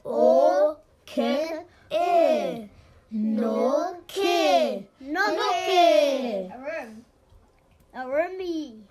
노케 노케 노케 아름이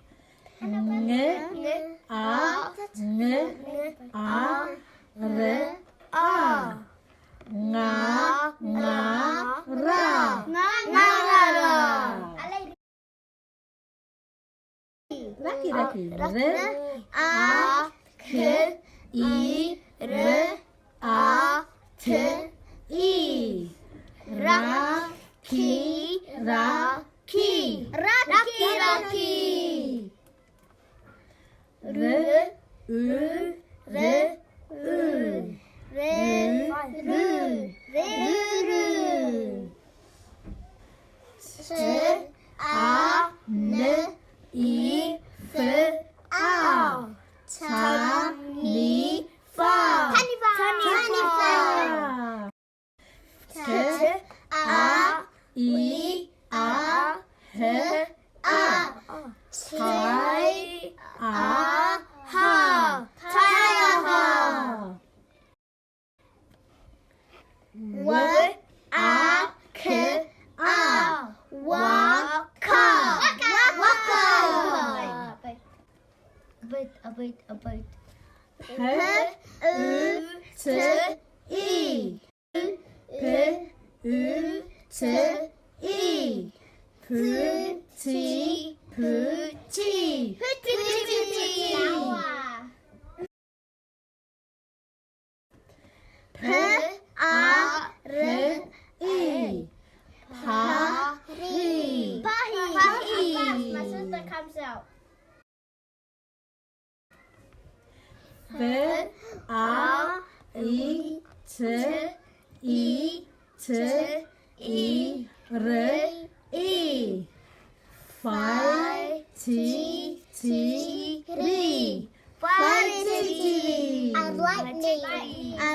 comes out.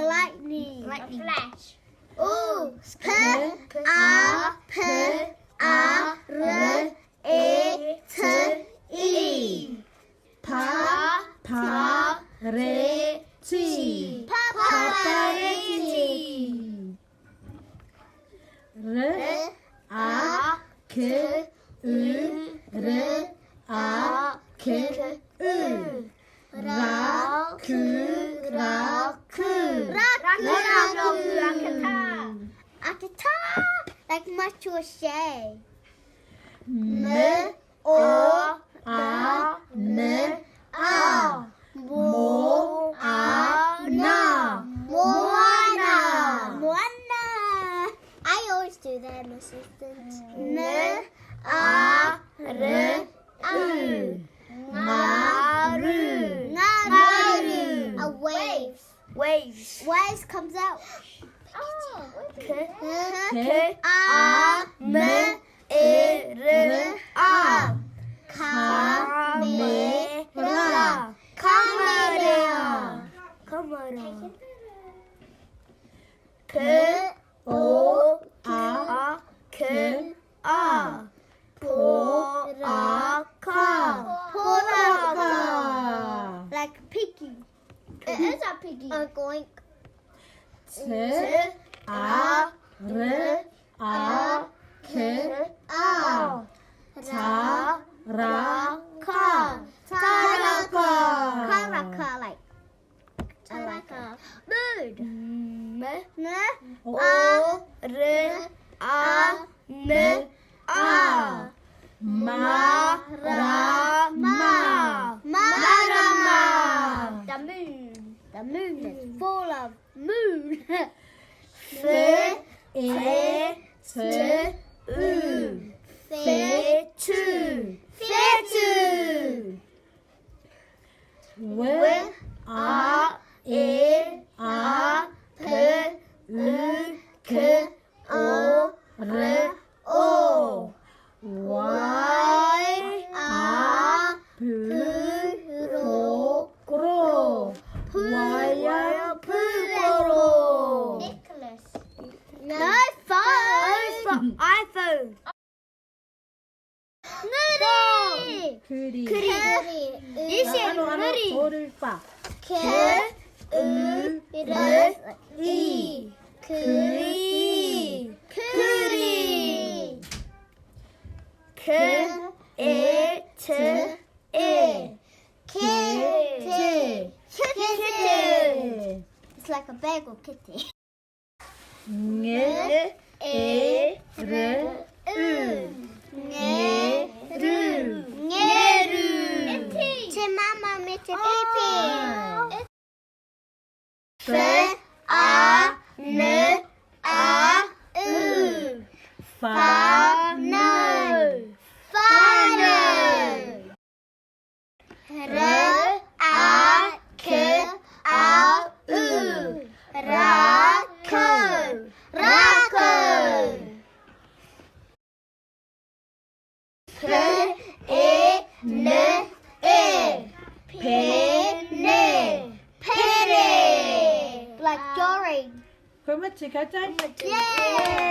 Lightning. Flash. Ooh. Like much to say. Moana. I always do that in assistance. A wave. Waves comes out. Like a piggy. It is a piggy. Going. Taraka, like a bird. The moon is full of moon. Nicholas. No, phone. iPhone. 느리. 그리. 이시 느리. 돌을 빠. 개. 이 그리 그리 키트 It's like a bagel kitty. 제 마마 밑에 피피. 파늘 파늘 라클 페네 like Dory. 그러면 지금 가자. 예!